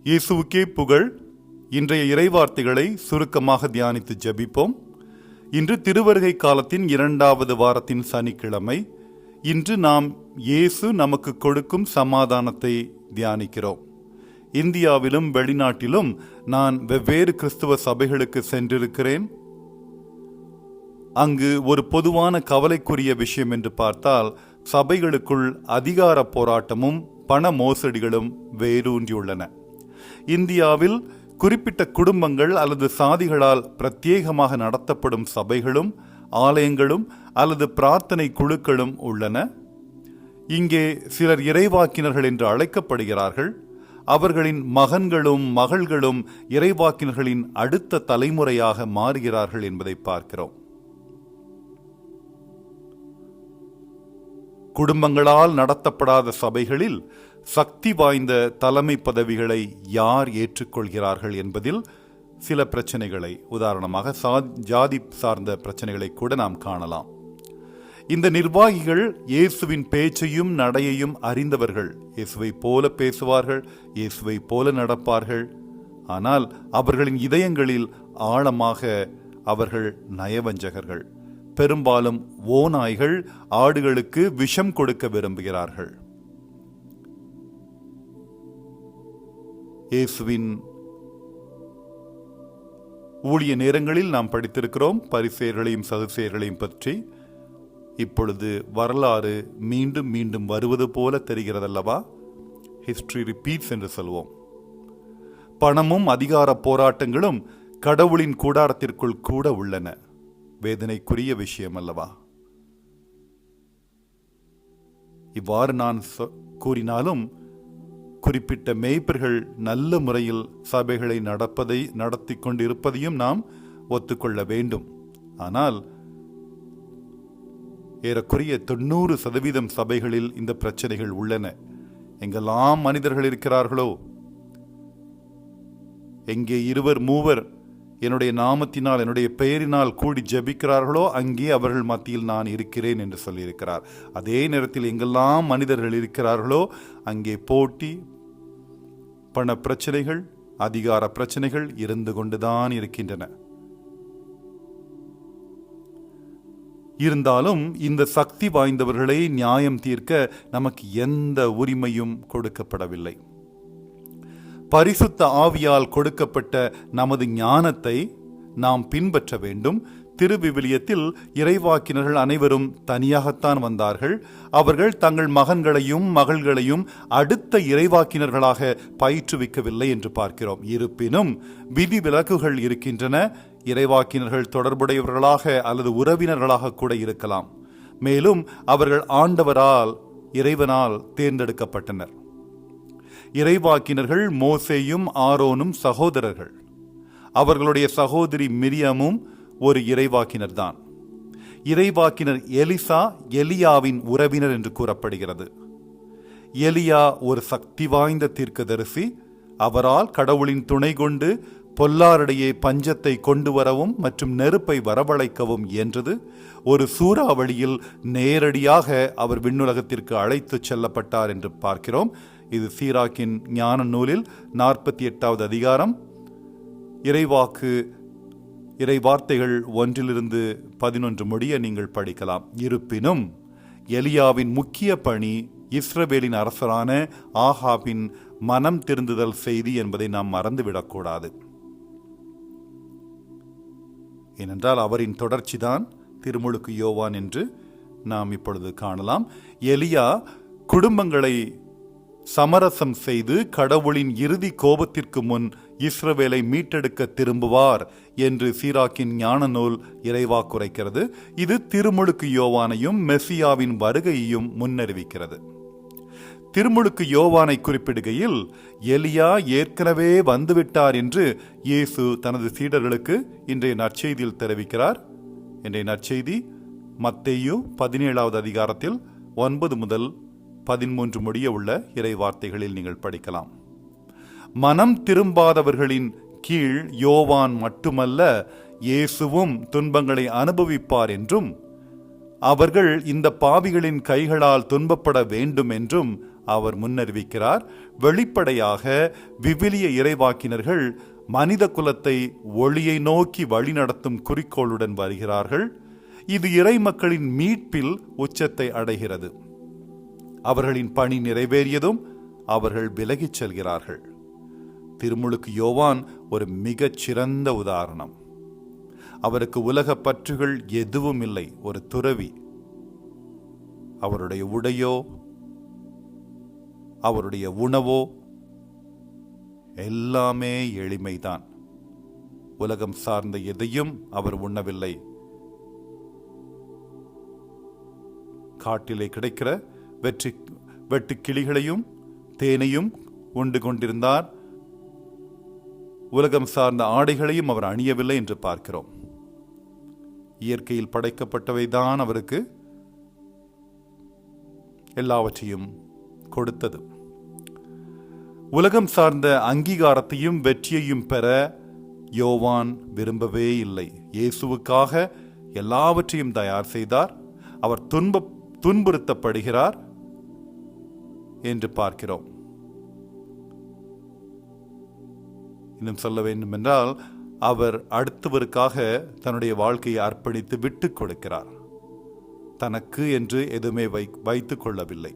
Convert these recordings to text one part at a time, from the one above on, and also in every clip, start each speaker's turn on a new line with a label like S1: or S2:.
S1: இயேசுவுக்கே புகழ். இன்றைய இறைவார்த்தைகளை சுருக்கமாக தியானித்து ஜெபிப்போம். இன்று திருவருகை காலத்தின் 2வது வாரத்தின் சனிக்கிழமை. இன்று நாம் இயேசு நமக்கு கொடுக்கும் சமாதானத்தை தியானிக்கிறோம். இந்தியாவிலும் வெளிநாட்டிலும் நான் வெவ்வேறு கிறிஸ்துவ சபைகளுக்கு சென்றிருக்கிறேன். அங்கு ஒரு பொதுவான கவலைக்குரிய விஷயம் என்று பார்த்தால், சபைகளுக்குள் அதிகார போராட்டமும் பண மோசடிகளும் வேரூன்றியுள்ளன. இந்தியாவில் குறிப்பிட்ட குடும்பங்கள் அல்லது சாதிகளால் பிரத்யேகமாக நடத்தப்படும் சபைகளும் ஆலயங்களும் அல்லது பிரார்த்தனை குழுக்களும் உள்ளன. இங்கே சிலர் இறைவாக்கினர்கள் என்று அழைக்கப்படுகிறார்கள். அவர்களின் மகன்களும் மகள்களும் இறைவாக்கினர்களின் அடுத்த தலைமுறையாக மாறுகிறார்கள் என்பதை பார்க்கிறோம். குடும்பங்களால் நடத்தப்படாத சபைகளில் சக்தி வாய்ந்த தலைமை பதவிகளை யார் ஏற்றுக்கொள்கிறார்கள் என்பதில் சில பிரச்சனைகளை, உதாரணமாக ஜாதி சார்ந்த பிரச்சனைகளை கூட நாம் காணலாம். இந்த நிர்வாகிகள் இயேசுவின் பேச்சையும் நடையையும் அறிந்தவர்கள். இயேசுவை போல பேசுவார்கள், இயேசுவை போல நடப்பார்கள். ஆனால் அவர்களின் இதயங்களில் ஆழமாக அவர்கள் நயவஞ்சகர்கள். பெரும்பாலும் ஓநாய்கள் ஆடுகளுக்கு விஷம் கொடுக்க விரும்புகிறார்கள். இயேசுவின் ஊழிய நேரங்களில் நாம் படித்திருக்கிறோம் பரிசேயர்களையும் சதுசேயர்களையும் பற்றி. இப்பொழுது வரலாறு மீண்டும் மீண்டும் வருவது போல தெரிகிறதல்லவா? ஹிஸ்டரி ரிப்பீட்ஸ் என்று சொல்வோம். பணமும் அதிகார போராட்டங்களும் கடவுளின் கூடாரத்திற்குள் கூட உள்ளன. வேதனைக்குரிய விஷயம் அல்லவா? இவ்வாறு நான் கூறினாலும் குறிப்பிட்ட மேய்ப்பர்கள் நல்ல முறையில் சபைகளை நடத்தி கொண்டிருப்பதையும் நாம் ஒத்துக்கொள்ள வேண்டும். ஆனால் ஏறக்குறைய 90% சபைகளில் இந்த பிரச்சனைகள் உள்ளன. எங்கெல்லாம் மனிதர்கள் இருக்கிறார்களோ, எங்கே 2-3 என்னுடைய நாமத்தினால், என்னுடைய பெயரினால் கூடி ஜெபிக்கிறார்களோ, அங்கே அவர்கள் மத்தியில் நான் இருக்கிறேன் என்று சொல்லியிருக்கிறார். அதே நேரத்தில் எங்கெல்லாம் மனிதர்கள் இருக்கிறார்களோ, அங்கே போட்டி, பண பிரச்சனைகள், அதிகார பிரச்சனைகள் இருந்து கொண்டுதான் இருக்கின்றன. இருந்தாலும் இந்த சக்தி வாய்ந்தவர்களை நியாயம் தீர்க்க நமக்கு எந்த உரிமையும் கொடுக்கப்படவில்லை. பரிசுத்த ஆவியால் கொடுக்கப்பட்ட நமது ஞானத்தை நாம் பின்பற்ற வேண்டும். திருவிவிலியத்தில் இறைவாக்கினர்கள் அனைவரும் தனியாகத்தான் வந்தார்கள். அவர்கள் தங்கள் மகன்களையும் மகள்களையும் அடுத்த இறைவாக்கினர்களாக பயிற்றுவிக்கவில்லை என்று பார்க்கிறோம். இருப்பினும் விதிவிலக்குகள் இருக்கின்றன. இறைவாக்கினர்கள் தொடர்புடையவர்களாக அல்லது உறவினர்களாக கூட இருக்கலாம். மேலும் அவர்கள் ஆண்டவரால், இறைவனால் தேர்ந்தெடுக்கப்பட்டனர். இறைவாக்கினர்கள் மோசேயும் ஆரோனும் சகோதரர்கள். அவர்களுடைய சகோதரி மிரியாமும் ஒரு இறைவாக்கினர் தான். இறைவாக்கினர் எலிசா எலியாவின் உறவினர் என்று கூறப்படுகிறது. எலியா ஒரு சக்தி வாய்ந்த தீர்க்கதரிசி. அவரால் கடவுளின் துணை கொண்டு பொல்லாரிடையே பஞ்சத்தை கொண்டு வரவும் மற்றும் நெருப்பை வரவழைக்கவும் இயன்றது. ஒரு சூறாவளியில் நேரடியாக அவர் விண்ணுலகத்திற்கு அழைத்து செல்லப்பட்டார் என்று பார்க்கிறோம். இது சீராக்கின் ஞான நூலில் 48வது அதிகாரம் இறைவார்த்தைகள் 1-11 முடிய நீங்கள் படிக்கலாம். இருப்பினும் எலியாவின் முக்கிய பணி இஸ்ரவேலின் அரசரான ஆகாபின் மனம் திருந்துதல் செய்தி என்பதை நாம் மறந்துவிடக்கூடாது. ஏனென்றால் அவரின் தொடர்ச்சிதான் திருமுழுக்கு யோவான் என்று நாம் இப்பொழுது காணலாம். எலியா குடும்பங்களை சமரசம் செய்து கடவுளின் இறுதி கோபத்திற்கு முன் இஸ்ரவேலை மீட்டெடுக்க திரும்புவார் என்று சீராக்கின் ஞான நூல் இறைவாக்குரைக்கிறது. இது திருமுழுக்கு யோவானையும் மெசியாவின் வருகையையும் முன்னறிவிக்கிறது. திருமுழுக்கு யோவானை குறிப்பிடுகையில் எலியா ஏற்கனவே வந்துவிட்டார் என்று இயேசு தனது சீடர்களுக்கு இன்றைய நற்செய்தியில் தெரிவிக்கிறார். இன்றைய நற்செய்தி மத்தேயு 17வது அதிகாரத்தில் 9-13 முடிய உள்ள இறை வார்த்தைகளில் நீங்கள் படிக்கலாம். மனம் திரும்பாதவர்களின் கீழ் யோவான் மட்டுமல்ல, இயேசுவும் துன்பங்களை அனுபவிப்பார் என்றும் அவர்கள் இந்த பாவிகளின் கைகளால் துன்பப்பட வேண்டும் என்றும் அவர் முன்னறிவிக்கிறார். வெளிப்படையாக விவிலிய இறைவாக்கினர்கள் மனித குலத்தை ஒளியை நோக்கி வழிநடத்தும் குறிக்கோளுடன் வருகிறார்கள். இது இறை மக்களின் மீட்பில் உச்சத்தை அடைகிறது. அவர்களின் பணி நிறைவேறியதும் அவர்கள் விலகிச் செல்கிறார்கள். திருமுழுக்கு யோவான் ஒரு மிகச் சிறந்த உதாரணம். அவருக்கு உலக பற்றுகள் எதுவும் இல்லை, ஒரு துறவி. அவருடைய உடையோ அவருடைய உணவோ எல்லாமே எளிமைதான். உலகம் சார்ந்த எதையும் அவர் உண்ணவில்லை. காட்டிலே கிடைக்கிற வெட்டு கிளிகளையும் தேனையும் உண்டு கொண்டிருந்தார். உலகம் சார்ந்த ஆடைகளையும் அவர் அணியவில்லை என்று பார்க்கிறோம். இயற்கையில் படைக்கப்பட்டவைதான் அவருக்கு எல்லாவற்றையும் கொடுத்தது. உலகம் சார்ந்த அங்கீகாரத்தையும் வெற்றியையும் பெற யோவான் விரும்பவே இல்லை. இயேசுவுக்காக எல்லாவற்றையும் தயார் செய்தார். அவர் துன்புறுத்தப்படுகிறார் என்று பார்க்கிறோம். இன்னும் சொல்ல வேண்டும் என்றால், அவர் அடுத்தவருக்காக தன்னுடைய வாழ்க்கையை அர்ப்பணித்து விட்டுக் கொடுக்கிறார். தனக்கு என்று எதுவுமே வைத்துக் கொள்ளவில்லை.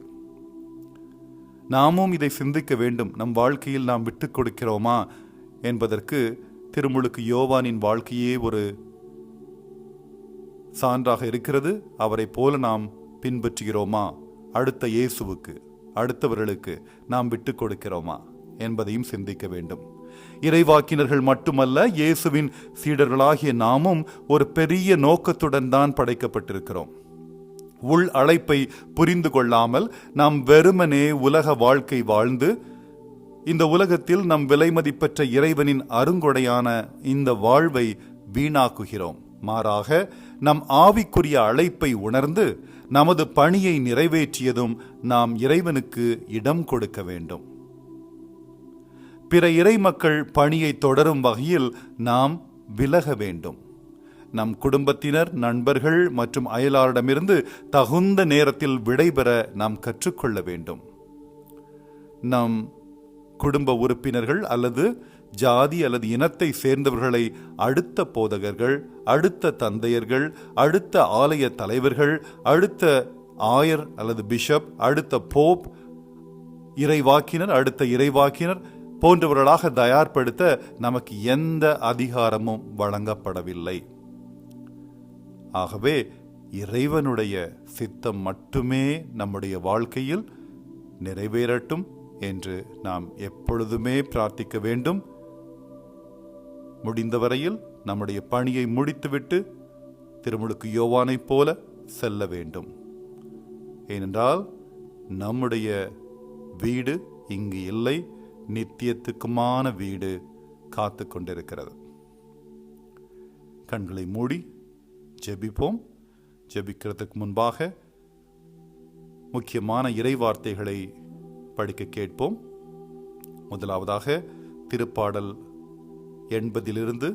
S1: நாமும் இதை சிந்திக்க வேண்டும். நம் வாழ்க்கையில் நாம் விட்டுக் கொடுக்கிறோமா என்பதற்கு திருமுழுக்கு யோவானின் வாழ்க்கையே ஒரு சான்றாக இருக்கிறது. அவரை போல நாம் பின்பற்றுகிறோமா? அடுத்த இயேசுவுக்கு, அடுத்தவர்களுக்கு நாம் விட்டுக் கொடுக்கிறோமா என்பதையும் சிந்திக்க வேண்டும். இறைவாக்கினர்கள் மட்டுமல்ல, இயேசுவின் சீடர்களாகிய நாமும் ஒரு பெரிய நோக்கத்துடன் தான் படைக்கப்பட்டிருக்கிறோம். உள் அழைப்பை புரிந்து கொள்ளாமல் நாம் வெறுமனே உலக வாழ்க்கை வாழ்ந்து இந்த உலகத்தில் நம் விலைமதிப்பற்ற இறைவனின் அருங்கொடையான இந்த வாழ்வை வீணாக்குகிறோம். மாறாக நம் ஆவிக்குரிய அழைப்பை உணர்ந்து நமது பணியை நிறைவேற்றியதும் நாம் இறைவனுக்கு இடம் கொடுக்க வேண்டும். பிற இறைமக்கள் பணியை தொடரும் வகையில் நாம் விலக வேண்டும். நம் குடும்பத்தினர், நண்பர்கள் மற்றும் அயலாரிடமிருந்து தகுந்த நேரத்தில் விடைபெற நாம் கற்றுக்கொள்ள வேண்டும். நம் குடும்ப உறுப்பினர்கள் அல்லது ஜாதி அல்லது இனத்தை சேர்ந்தவர்களை அடுத்த போதகர்கள், அடுத்த தந்தையர்கள், அடுத்த ஆலய தலைவர்கள், அடுத்த ஆயர் அல்லது பிஷப், அடுத்த போப், இறைவாக்கினர், அடுத்த இறைவாக்கினர் போன்றவர்களாக தயார்படுத்த நமக்கு எந்த அதிகாரமும் வழங்கப்படவில்லை. ஆகவே இறைவனுடைய சித்தம் மட்டுமே நம்முடைய வாழ்க்கையில் நிறைவேறட்டும் என்று நாம் எப்பொழுதுமே பிரார்த்திக்க வேண்டும். முடிந்தவரையில் நம்முடைய பணியை முடித்துவிட்டு திருமுழுக்கு யோவானைப் போல செல்ல வேண்டும். ஏனென்றால் நம்முடைய வீடு இங்கு இல்லை, நித்தியத்துக்குமான வீடு காத்து கொண்டிருக்கிறது. கண்களை மூடி ஜெபிப்போம். ஜெபிக்கிறதுக்கு முன்பாக முக்கியமான இறை வார்த்தைகளை படிக்க கேட்போம். முதலாவதாக திருப்பாடல் 80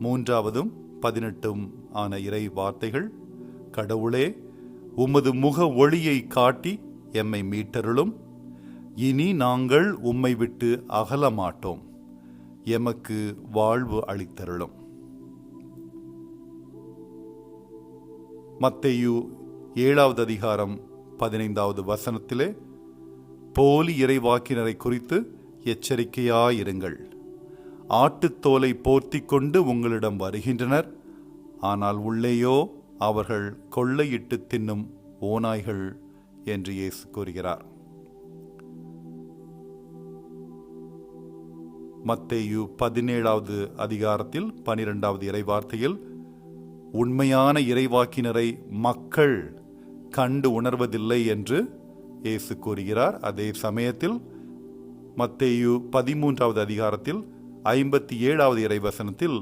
S1: 3 18 ஆன இறை வார்த்தைகள். கடவுளே, உமது முக ஒளியை காட்டி எம்மை மீட்டருளும். இனி நாங்கள் உம்மை விட்டு அகல மாட்டோம். எமக்கு வாழ்வு அளித்தருளும். மத்தேயு 7:15 போலி இறைவாக்கினரை குறித்து எச்சரிக்கையாயிருங்கள். ஆட்டுத்தோலை போர்த்திக் கொண்டு உங்களிடம் வருகின்றனர், ஆனால் உள்ளேயோ அவர்கள் கொள்ளையிட்டு தின்னும் ஓநாய்கள் என்று இயேசு கூறுகிறார். மத்தேயு 17 12 இறைவார்த்தையில் உண்மையான இறைவாக்கினரை மக்கள் கண்டு உணர்வதில்லை என்று இயேசு கூறுகிறார். அதே சமயத்தில் மத்தேயு 13 57 இறைவசனத்தில்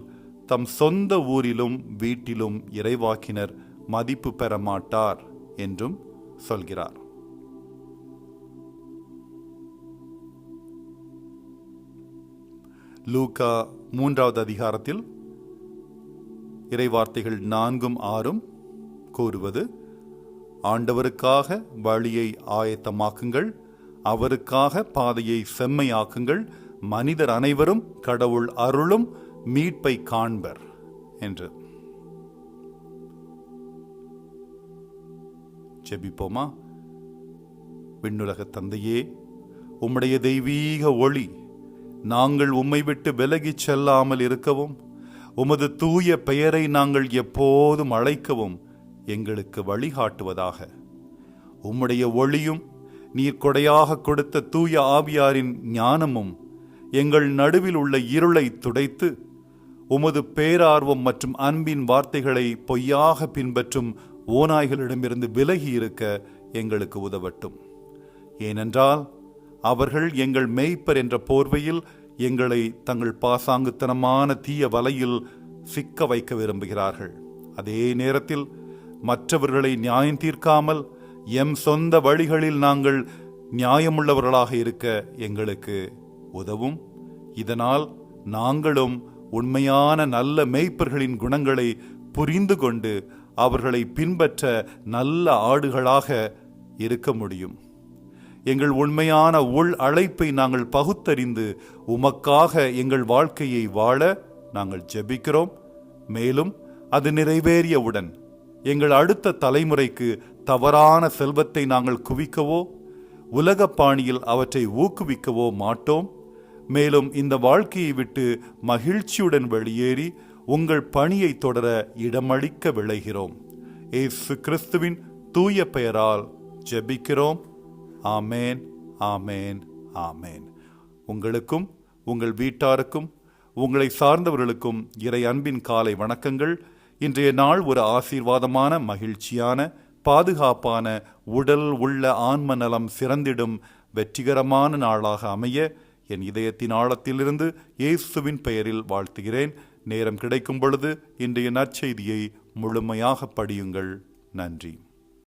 S1: தம் சொந்த ஊரிலும் வீட்டிலும் இறைவாக்கினர் மதிப்பு பெற மாட்டார் என்றும் சொல்கிறார். லூக்கா 3 இறைவார்த்தைகள் 4 6 கூறுவது, ஆண்டவருக்காக வழியை ஆயத்தமாக்குங்கள், அவருக்காக பாதையை செம்மையாக்குங்கள், மனிதர் அனைவரும் கடவுள் அருளும் மீட்பை காண்பர் என்று. ஜெபிப்போமா. விண்ணுலக தந்தையே, உம்முடைய தெய்வீக ஒளி நாங்கள் உம்மை விட்டு விலகிச் செல்லாமல் இருக்கவும், உமது தூய பெயரை நாங்கள் எப்போதும் அழைக்கவும் எங்களுக்கு வழிகாட்டுவதாக. உம்முடைய ஒளியும் நீர் கொடையாக கொடுத்த தூய ஆவியாரின் ஞானமும் எங்கள் நடுவில் உள்ள இருளை துடைத்து, உமது பேரார்வம் மற்றும் அன்பின் வார்த்தைகளை பொய்யாக பின்பற்றும் ஓநாய்களிடமிருந்து விலகி இருக்க எங்களுக்கு உதவட்டும். ஏனென்றால் அவர்கள் எங்கள் மேய்ப்பர் என்ற போர்வையில் எங்களை தங்கள் பாசாங்குத்தனமான தீய வலையில் சிக்க வைக்க விரும்புகிறார்கள். அதே நேரத்தில் மற்றவர்களை நியாயம் தீர்க்காமல் எம் சொந்த வழிகளில் நாங்கள் நியாயமுள்ளவர்களாக இருக்க எங்களுக்கு உதவும். இதனால் நாங்களும் உண்மையான நல்ல மேய்ப்பர்களின் குணங்களை புரிந்து கொண்டு அவர்களை பின்பற்ற நல்ல ஆடுகளாக இருக்க முடியும். எங்கள் உண்மையான உள் அழைப்பை நாங்கள் பகுத்தறிந்து உமக்காக எங்கள் வாழ்க்கையை வாழ நாங்கள் ஜெபிக்கிறோம். மேலும் அது நிறைவேறியவுடன் எங்கள் அடுத்த தலைமுறைக்கு தவறான செல்வத்தை நாங்கள் குவிக்கவோ உலக பாணியில் அவற்றை ஊக்குவிக்கவோ மாட்டோம். மேலும் இந்த வாழ்க்கையை விட்டு மகிழ்ச்சியுடன் வெளியேறி உங்கள் பணியை தொடர இடமளிக்க விளைகிறோம். இயேசு கிறிஸ்துவின் தூய பெயரால் ஜெபிக்கிறோம். ஆமேன், ஆமேன், ஆமேன். உங்களுக்கும் உங்கள் வீட்டாருக்கும் உங்களை சார்ந்தவர்களுக்கும் இறை அன்பின் காலை வணக்கங்கள். இன்றைய நாள் ஒரு ஆசீர்வாதமான, மகிழ்ச்சியான, பாதுகாப்பான, உடல் உள்ள ஆன்ம நலம் சிறந்திடும் வெற்றிகரமான நாளாக அமைய என் இதயத்தின் ஆழத்திலிருந்து இயேசுவின் பெயரில் வாழ்த்துகிறேன். நேரம் கிடைக்கும் பொழுது இன்றைய நற்செய்தியை முழுமையாக படியுங்கள். நன்றி.